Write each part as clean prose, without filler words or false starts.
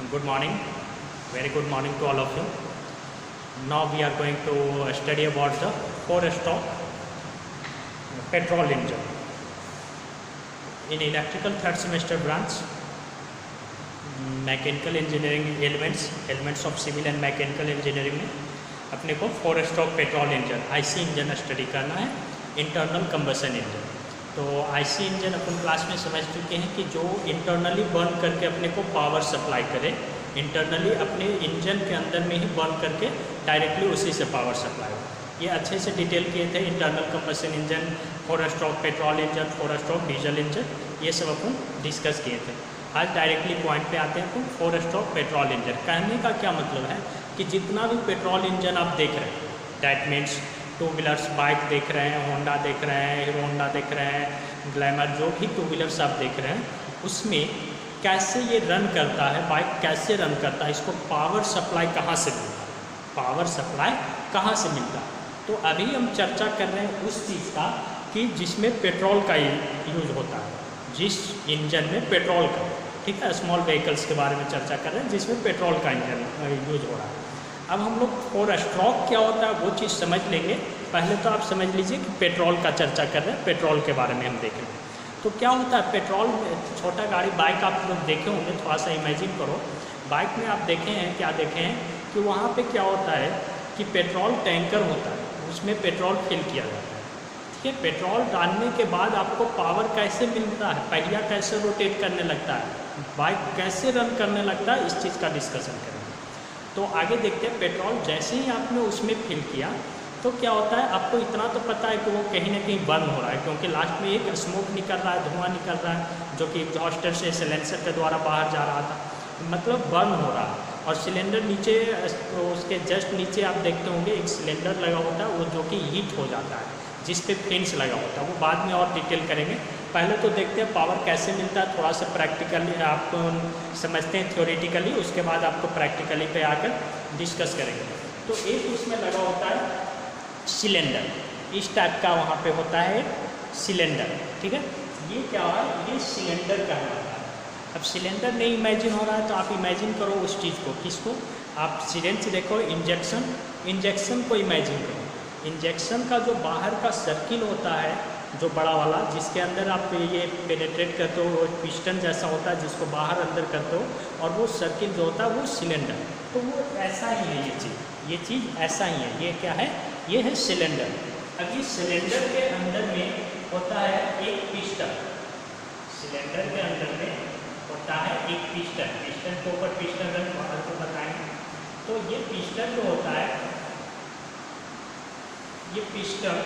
Good morning, very good morning to all of you. Now we are going to study about the four-stroke petrol engine. In electrical third semester branch, mechanical engineering elements of civil and mechanical engineering में अपने को four stroke petrol engine IC engine study करना है, internal combustion engine. तो IC engine अपन class में समझ चुके हैं कि जो इंटरनली बर्न करके अपने को पावर सप्लाई करे, इंटरनली अपने इंजन के अंदर में ही बर्न करके डायरेक्टली उसी से पावर सप्लाई हो। ये अच्छे से डिटेल किए थे, internal combustion engine, four stroke petrol engine, four stroke diesel engine, ये सब अपन डिस्कस किए थे। आज डायरेक्टली पॉइंट पे आते हैं। तो फोर स्ट्रोक पेट्रोल इंजन कहने का क्या मतलब है कि जितना भी पेट्रोल इंजन आप देख रहे हैं, that means two wheelers bike देख रहे हैं, होंडा देख रहे हैं, हीरो होंडा देख रहे हैं, ग्लैमर, जो भी टू व्हीलर्स आप देख रहे हैं, उसमें कैसे ये रन करता है, बाइक कैसे रन करता है, इसको पावर सप्लाई कहाँ से मिलता है, पावर सप्लाई कहाँ से मिलता है। तो अभी हम चर्चा कर रहे हैं उस चीज़ का कि जिसमें पेट्रोल का यूज होता है, जिस इंजन में पेट्रोल का, ठीक है, स्मॉल व्हीकल्स के बारे में चर्चा कर रहे हैं जिसमें पेट्रोल का इंजन यूज हो रहा है। अब हम लोग फोर स्ट्रोक क्या होता है वो चीज़ समझ लेंगे। पहले तो आप समझ लीजिए कि पेट्रोल का चर्चा कर रहे हैं, पेट्रोल के बारे में हम देख रहे हैं। तो क्या होता है पेट्रोल में, छोटा गाड़ी बाइक आप लोग देखे होंगे, थोड़ा सा इमेजिन करो, बाइक में आप देखे हैं, क्या देखे हैं कि वहाँ पे क्या होता है कि पेट्रोल टैंकर होता है, उसमें पेट्रोल फिल किया जाता है। ठीक है, पेट्रोल डालने के बाद आपको पावर कैसे मिलता है, पहिया कैसे रोटेट करने लगता है, बाइक कैसे रन करने लगता है, इस चीज़ का डिस्कशन करेंगे। तो आगे देखते हैं, पेट्रोल जैसे ही आपने उसमें फिल किया तो क्या होता है, आपको इतना तो पता है कि वो कहीं ना कहीं बर्न हो रहा है, क्योंकि लास्ट में एक स्मोक निकल रहा है, धुआं निकल रहा है, जो कि एग्जॉस्टर से सिलेंडर के द्वारा बाहर जा रहा था, मतलब बर्न हो रहा है। और सिलेंडर नीचे, उसके जस्ट नीचे आप देखते होंगे एक सिलेंडर लगा होता है, वो जो कि हीट हो जाता है, जिस पे फिन्स लगा होता है, वो बाद में और डिटेल करेंगे। पहले तो देखते हैं पावर कैसे मिलता है, थोड़ा सा प्रैक्टिकली आपको समझते हैं थियोरेटिकली, उसके बाद आपको प्रैक्टिकली पे आकर डिस्कस करेंगे। तो एक उसमें लगा होता है सिलेंडर, इस टाइप का वहाँ पे होता है सिलेंडर, ठीक है। ये क्या है, ये सिलेंडर कहलाता है। अब सिलेंडर नहीं इमेजिन हो रहा है तो आप इमेजिन करो उस चीज़ को, किसको, आप सिरेंज देखो, इंजेक्शन को इमेजिन करो। इंजेक्शन का जो बाहर का सर्किल होता है, जो बड़ा वाला, जिसके अंदर आप ये पेनेट्रेट करते हो, पिस्टन जैसा होता है जिसको बाहर अंदर करते हो, और वो सर्किल जो होता है वो सिलेंडर। तो वो ऐसा ही है, ये चीज़ ऐसा ही है। ये क्या है, ये है सिलेंडर। अब ये सिलेंडर के अंदर में होता है एक पिस्टन, सिलेंडर के अंदर में होता है एक पिस्टन, पिस्टन के ऊपर पिस्टन रन बाहर को बताएंगे। तो ये पिस्टन जो होता है, ये पिस्टन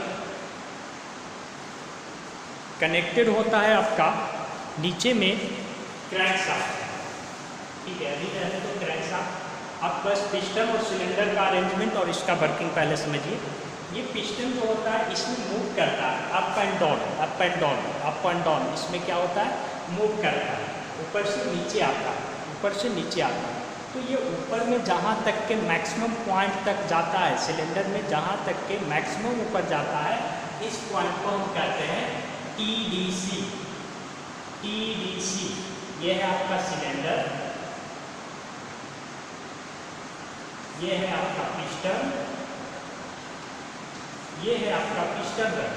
कनेक्टेड होता है आपका नीचे में क्रैंकशाफ्ट, ठीक है। अभी रहने तो क्रैंकशाफ्ट, आप बस पिस्टन और सिलेंडर का अरेंजमेंट और इसका वर्किंग पहले समझिए। ये पिस्टन जो होता है इसमें मूव करता है up and down, up and down, up and down, इसमें क्या होता है, मूव करता है, ऊपर से नीचे आता है, ऊपर से नीचे आता है। तो ये ऊपर में जहाँ तक के मैक्सिमम पॉइंट तक जाता है, सिलेंडर में जहाँ तक के मैक्सिमम ऊपर जाता है, इस पॉइंट को हम कहते हैं TDC। TDC ये है आपका सिलेंडर, ये है आपका पिस्टन, ये है आपका पिस्टन रन।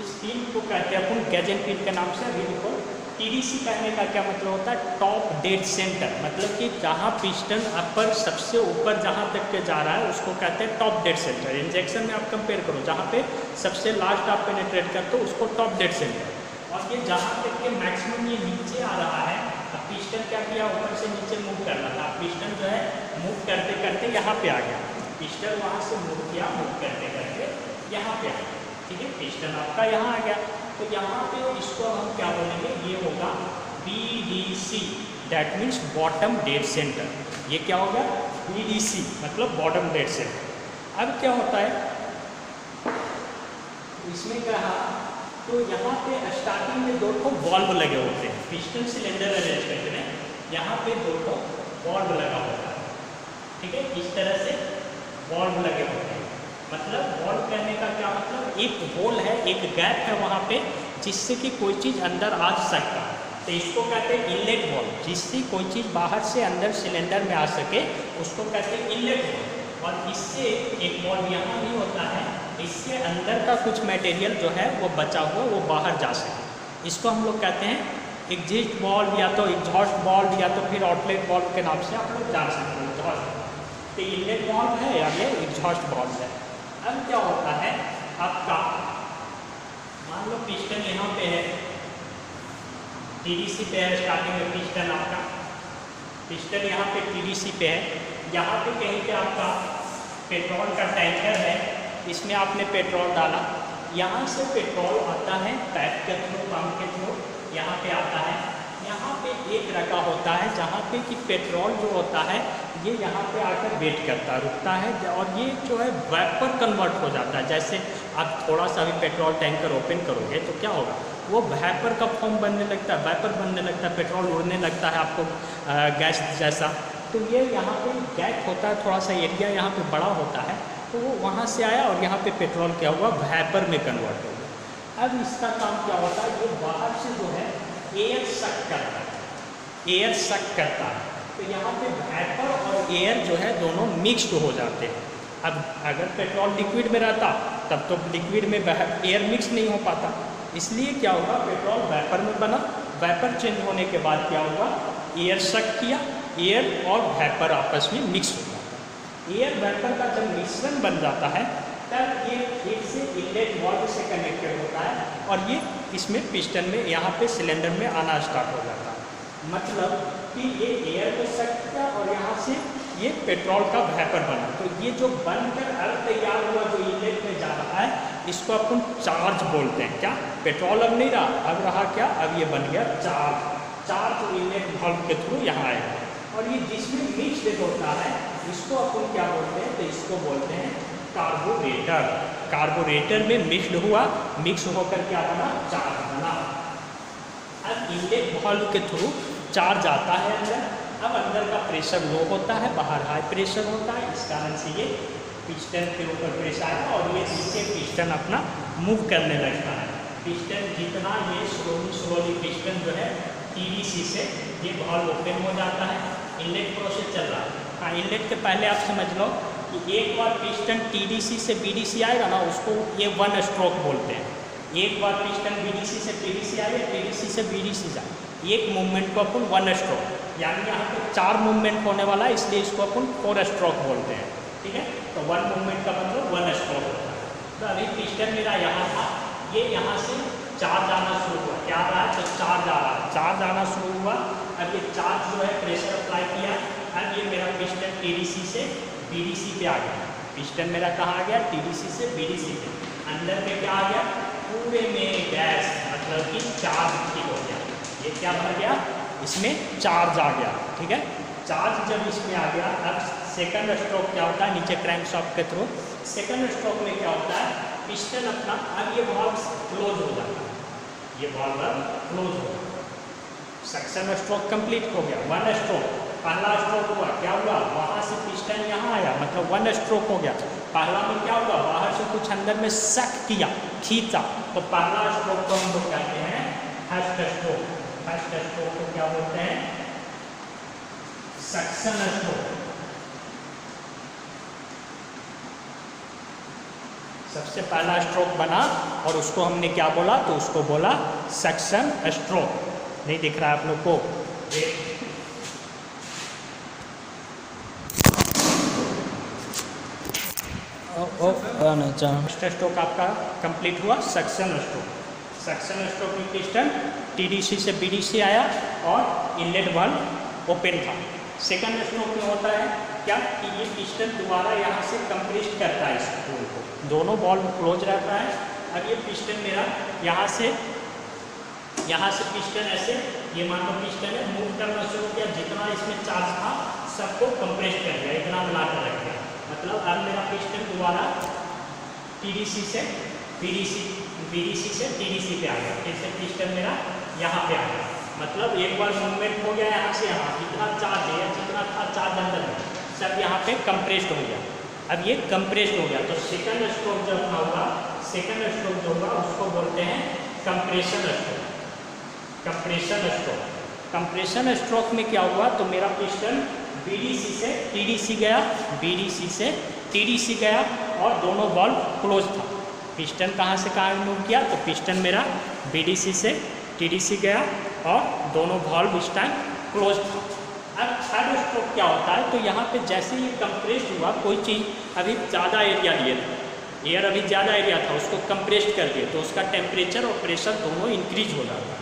इस पिन को कहते हैं अपन गैजेट पिन के नाम से, अभी देखो। TDC कहने का क्या मतलब होता है, टॉप डेड सेंटर, मतलब कि जहाँ पिस्टन अपर सबसे ऊपर जहाँ तक के जा रहा है उसको कहते हैं टॉप डेड सेंटर। इंजेक्शन में आप कंपेयर करो, जहाँ पे सबसे लास्ट आप पेनिट्रेट करते हो उसको टॉप डेड सेंटर, और ये जहाँ तक के मैक्सिमम ये नीचे आ रहा है। अब पिस्टन क्या किया, ऊपर से नीचे मूव करना था, पिस्टन जो है मूव करते करते यहाँ पे आ गया, पिस्टन वहाँ से मूव किया, मूव करते करते यहाँ पे आ गया, ठीक है, पिस्टन आपका यहाँ आ गया। तो यहाँ पे इसको हम क्या बोलेंगे, ये होगा BDC, that means bottom dead centre. ये क्या होगा, BDC मतलब बॉटम डेड सेंटर। अब क्या होता है इसमें कहा, तो यहाँ पे स्टार्टिंग में दो ठो वॉल्व लगे होते हैं, पिस्टन सिलेंडर अरेंजमेंट में यहाँ पे दो ठो वॉल्व लगा होता है, ठीक है, इस तरह से वॉल्व लगे होते हैं। मतलब वॉल्व कहने का क्या मतलब, एक होल है, एक गैप है वहाँ पे, जिससे कि कोई चीज़ अंदर आ सकता है, तो इसको कहते हैं इनलेट वाल्व। जिससे कोई चीज़ बाहर से अंदर सिलेंडर में आ सके उसको कहते हैं इनलेट वाल्व। और इससे एक वाल्व यहाँ भी होता है, इससे अंदर का कुछ मटेरियल जो है वो बचा हुआ वो बाहर जा सके। इसको हम लोग कहते हैं एग्जिस्ट वाल्व या तो एग्जॉस्ट वाल्व या तो फिर आउटलेट वाल्व के नाम से आप लोग जान सकते हैं। एग्जॉस्ट तो इनलेट वाल्व है या ये एग्जॉस्ट वाल्व है। अब क्या होता है आपका, मान लो पिस्टन यहाँ पे है, टीडीसी पे है, स्टार्टिंग में पिस्टन आपका, पिस्टन यहाँ पे टीडीसी पे है, यहाँ पे कहीं पे आपका पेट्रोल का टैंकर है, इसमें आपने पेट्रोल डाला, यहाँ से पेट्रोल आता है पाइप के थ्रू, पंप के थ्रू यहाँ पे आता है। यहाँ पे एक रखा होता है जहाँ पे कि पेट्रोल जो होता है ये यहाँ पे आकर वेट करता रुकता है, और ये जो है वेपर कन्वर्ट हो जाता है। जैसे आप थोड़ा सा भी पेट्रोल टैंकर ओपन करोगे तो क्या होगा, वो वेपर का फॉर्म बनने लगता है, वेपर बनने लगता है, पेट्रोल उड़ने लगता है आपको गैस जैसा। तो ये यहाँ पे गैप होता है, थोड़ा सा एरिया यहाँ पे बड़ा होता है, तो वो वहाँ से आया और यहाँ पे पेट्रोल क्या हुआ, वेपर में कन्वर्ट हो गया। अब इसका काम क्या होता है, ये बाहर से जो है एयर सक करता है, एयर सक करता है, तो यहाँ पे वेपर और एयर जो है दोनों मिक्स्ड हो जाते हैं। अब अगर पेट्रोल लिक्विड में रहता तब तो लिक्विड में एयर मिक्स नहीं हो पाता, इसलिए क्या होगा, पेट्रोल वेपर में बना, वेपर चेंज होने के बाद क्या हुआ, एयर सक किया, एयर और वेपर आपस में मिक्स हो जाता है। एयर वेपर का जब मिश्रण बन जाता है तब ये फिर से इनलेट वाल्व से कनेक्टेड होता है और ये इसमें पिस्टन में यहाँ पे सिलेंडर में आना स्टार्ट हो जाता है। मतलब कि ये एयर को सक किया और यहाँ से ये पेट्रोल का वेपर बना, तो ये जो बनकर अब तैयार हुआ जो इनलेट में जा रहा है इसको अपन चार्ज बोलते हैं। क्या, पेट्रोल अब नहीं रहा, अब रहा क्या, अब ये बन गया चार्ज। चार्ज इनलेट वाल्व के थ्रू यहाँ आएगा और ये जिसमें मिक्स्ड होता है इसको अपन क्या बोलते हैं, तो इसको बोलते हैं कार्बोरेटर। कार्बोरेटर में मिक्स्ड हुआ, मिक्स होकर क्या बना, चार्ज बना। अब इनलेट वाल्व के थ्रू चार्ज आता है अंदर, अब अंदर का प्रेशर लो होता है, बाहर हाई प्रेशर होता है, इस कारण से ये पिस्टन के ऊपर प्रेशर आया और ये नीचे पिस्टन अपना मूव करने लगता है। पिस्टन जितना ये स्लोली पिस्टन जो है टीडीसी से ये वाल्व ओपन हो जाता है, इनलेट प्रोसेस चल रहा है। हाँ, इनलेट के पहले आप समझ लो कि एक बार पिस्टन टीडीसी से बीडीसी आएगा ना, उसको ये वन स्ट्रोक बोलते हैं। एक बार पिस्टन बीडीसी से टीडीसी आएगा, टीडीसी से बीडीसी जाए, एक मूवमेंट को अपन वन स्ट्रोक, यानी यहाँ पे 4 मूवमेंट होने वाला है, इसलिए इसको अपन 4 स्ट्रोक बोलते हैं। ठीक है, तो 1 मूवमेंट का मतलब 1 स्ट्रोक होता है। तो अभी पिस्टन मेरा यहाँ था, ये यहाँ से चार्ज आना शुरू हुआ, क्या आ रहा है, तो चार्ज आ रहा है, चार्ज आना शुरू हुआ। अब ये चार्ज जो है प्रेशर अप्लाई किया, अब ये मेरा पिस्टन टीडीसी से बीडीसी पे आ गया। पिस्टन मेरा कहाँ आ गया, टीडीसी से बीडीसी पे, अंदर में क्या आ गया, पूरे में गैस, मतलब कि चार्ज ठीक हो गया। ये क्या भर गया, इसमें चार्ज आ गया। ठीक है, चार्ज जब इसमें आ गया, अब सेकंड स्ट्रोक क्या होता है, नीचे क्रैंकशाफ्ट के थ्रू सेकंड स्ट्रोक में क्या होता है, पिस्टन अपना, अब ये वाल्व क्लोज हो जाता है, ये वाल्व क्लोज हो गया, सक्शन स्ट्रोक कंप्लीट हो गया। 1 स्ट्रोक, पहला स्ट्रोक हुआ, क्या हुआ, वहाँ से पिस्टन यहाँ आया, मतलब 1 स्ट्रोक हो गया। पहला में क्या हुआ, बाहर से कुछ अंदर में सक किया, खींचा, तो पहला स्ट्रोक को हम लोग कहते हैं फर्स्ट स्ट्रोक। फर्स्ट स्ट्रोक को क्या बोलते हैं, सक्शन स्ट्रोक। सबसे पहला स्ट्रोक बना और उसको हमने क्या बोला, तो उसको बोला सक्शन स्ट्रोक। नहीं दिख रहा है आप लोग को, फर्स्ट स्ट्रोक आपका कंप्लीट हुआ, सक्शन स्ट्रोक। सक्शन स्ट्रोक में पिस्टन टीडीसी से बीडीसी आया और इनलेट वाल्व ओपन था। सेकंड स्ट्रोक में होता है क्या, कि ये पिस्टन दोबारा यहाँ से कंप्रेस करता है इस होल को, दोनों वाल्व क्लोज रहता है। अब ये पिस्टन मेरा यहाँ से पिस्टन ऐसे, ये मान लो पिस्टन है, मूव करना शुरू किया, जितना इसमें चार्ज था सबको कंप्रेस कर दिया, इतना मिलाकर रख दिया। मतलब अब मेरा पिस्टन दोबारा टीडीसी से बीडीसी से टीडीसी पे आ गया, फिर से पिस्टन मेरा यहाँ पे आ गया। मतलब एक बार मूवमेंट हो गया यहाँ से यहाँ, जितना चार्ज है, जितना था चार्ज अंदर में सब यहाँ पे कंप्रेस्ड हो गया। अब ये कंप्रेस्ड हो गया, तो सेकंड स्ट्रोक जब होगा, सेकंड स्ट्रोक जो होगा उसको बोलते हैं compression stroke. Compression stroke, compression stroke में क्या हुआ, तो मेरा पिस्टन BDC से TDC गया, BDC से TDC गया और दोनों वाल्व क्लोज था। पिस्टन कहाँ से कहाँ मूव किया, तो पिस्टन मेरा BDC से TDC गया और दोनों वाल्व इस टाइम क्लोज था। अब थर्ड स्ट्रोक क्या होता है, तो यहाँ पे जैसे ये कंप्रेस्ड हुआ, कोई चीज़ अभी ज़्यादा एरिया लिए था, एयर अभी ज़्यादा एरिया था, उसको कंप्रेस्ड कर दिए तो उसका टेम्परेचर और प्रेशर दोनों इंक्रीज हो जाता है,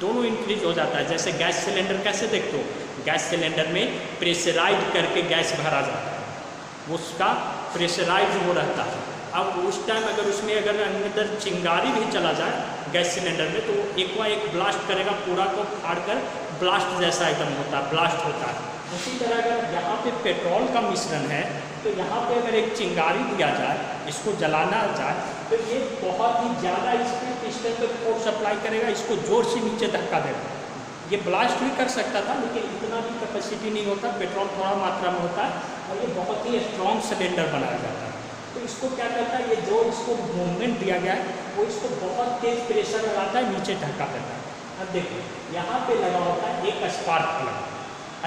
दोनों इंक्रीज हो जाता है। जैसे गैस सिलेंडर कैसे देखते हो, गैस सिलेंडर में प्रेशराइज करके गैस भरा जाता है, उसका प्रेशराइज वो रहता है। अब उस टाइम अगर उसमें अगर अंदर चिंगारी भी चला जाए गैस सिलेंडर में, तो एक ब्लास्ट करेगा, पूरा को फाड़ कर ब्लास्ट जैसा एकदम होता है, ब्लास्ट होता है। उसी तरह अगर यहाँ पे पेट्रोल का मिश्रण है, तो यहाँ पे अगर एक चिंगारी दिया जाए, इसको जलाना जाए, तो ये बहुत ही ज़्यादा इसमें पिस्टन पे फोर्स सप्लाई करेगा, इसको ज़ोर से नीचे धक्का देगा। ये ब्लास्ट भी कर सकता था, लेकिन इतना भी कैपेसिटी नहीं होता, पेट्रोल थोड़ा मात्रा में होता है और ये बहुत ही स्ट्रॉन्ग सिलेंडर बनाया जाता है। तो इसको क्या करता है, ये जो इसको मूवमेंट दिया गया है, वो इसको बहुत तेज प्रेशर लगाता है, नीचे धक्का देता है। अब देखो यहाँ पे लगा होता है एक स्पार्क प्लग।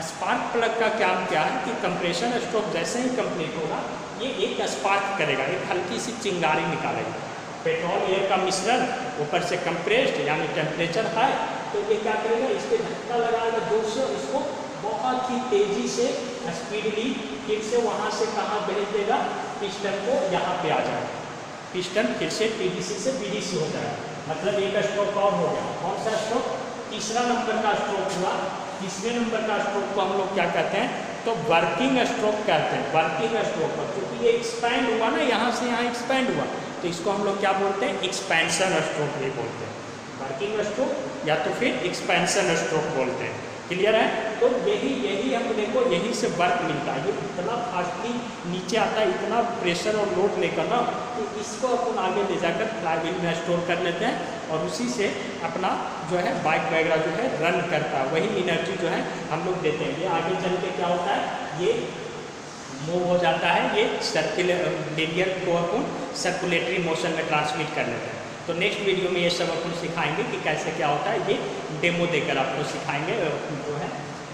स्पार्क प्लग का काम क्या है कि कंप्रेशन स्ट्रोक जैसे ही कंप्लीट होगा, ये एक स्पार्क करेगा, एक हल्की सी चिंगारी निकालेगा। पेट्रोल एयर का मिश्रण ऊपर से कंप्रेस्ड यानी टेम्परेचर हाई, तो ये क्या करेगा, इस पर धक्का लगाएगा जोर से, इसको बहुत ही तेज़ी से स्पीडली फिर से वहाँ से कहाँ भेज देगा, पिस्टन को यहाँ पे आ जाएगा। पिस्टन फिर से TDC से BDC हो जाएगा, मतलब एक स्ट्रोक और हो गया। कौन सा स्ट्रोक, तीसरा नंबर का स्ट्रोक हुआ। तीसरे नंबर का स्ट्रोक को हम लोग क्या कहते हैं, तो वर्किंग स्ट्रोक कहते हैं। वर्किंग स्ट्रोक पर क्योंकि ये एक्सपैंड हुआ ना, यहाँ से यहाँ एक्सपैंड हुआ, तो इसको हम लोग क्या बोलते हैं, एक्सपेंशन स्ट्रोक भी बोलते हैं। वर्किंग स्ट्रोक या तो फिर एक्सपेंशन स्ट्रोक बोलते हैं। क्लियर है, तो यही अपने को यही से वर्क मिलता है। ये इतना फास्टली नीचे आता है, इतना प्रेशर और लोड लेकर ना, तो इसको अपन आगे ले जाकर फ्लाईव्हील में स्टोर कर लेते हैं और उसी से अपना जो है बाइक वगैरह जो है रन करता है। वही एनर्जी जो है हम लोग देते हैं। ये आगे चल के क्या होता है, ये मूव हो जाता है, ये लीनियर को अपन सर्कुलेटरी मोशन में ट्रांसमिट कर लेते हैं। तो नेक्स्ट वीडियो में ये सब अपन सिखाएंगे कि कैसे क्या होता है, ये डेमो देकर आपको सिखाएंगे। जो है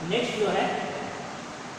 नेक्स्ट जो है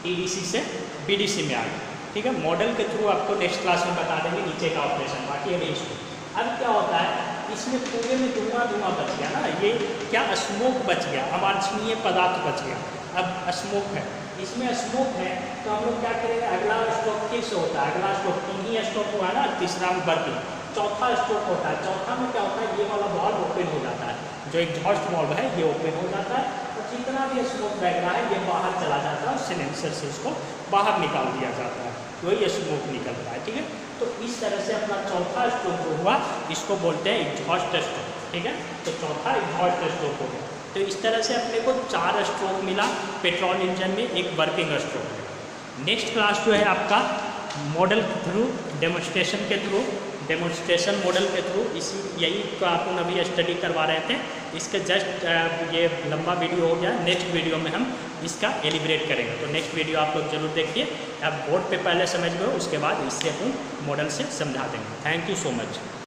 TDC से BDC में आएगा, ठीक है। मॉडल के थ्रू आपको नेक्स्ट क्लास में बता देंगे नीचे का ऑपरेशन, बाकी अभी इसको। अब क्या होता है, इसमें पूरे में धुआं बच गया ना, ये क्या स्मोक बच गया, अवांछनीय पदार्थ बच गया। अब स्मोक है, इसमें स्मोक है, तो हम लोग क्या करेंगे, अगला स्ट्रोक किस होता है, अगला स्ट्रोक 3 ही स्ट्रोक हुआ ना, तीसरा में वर्किंग, चौथा स्ट्रोक होता है। चौथा में क्या होता है, ये वाला वाल्व ओपन हो जाता है, जो एग्जॉस्ट वाल्व है ये ओपन हो जाता है और जितना भी स्मोक बह रहा है ये बाहर चला जाता है और सिलेंसर से इसको बाहर निकाल दिया जाता है, वही स्मोक निकलता है, ठीक है। तो इस तरह से अपना चौथा स्ट्रोक जो हुआ, इसको बोलते हैं एग्जॉस्ट स्ट्रोक, ठीक है। तो चौथा एग्जॉस्ट स्ट्रोक हो गया। तो इस तरह से अपने को 4 स्ट्रोक मिला पेट्रोल इंजन में, एक वर्किंग स्ट्रोक है। नेक्स्ट क्लास जो है आपका मॉडल के थ्रू, डेमोन्स्ट्रेशन के थ्रू, डेमोन्स्ट्रेशन मॉडल के थ्रू यही तो अपन अभी स्टडी करवा रहे थे। इसके जस्ट ये लंबा वीडियो हो गया, नेक्स्ट वीडियो में हम इसका एलिब्रेट करेंगे। तो नेक्स्ट वीडियो आप लोग जरूर देखिए। आप बोर्ड पे पहले समझ लो, उसके बाद इससे अपन मॉडल से समझा देंगे। Thank you so much.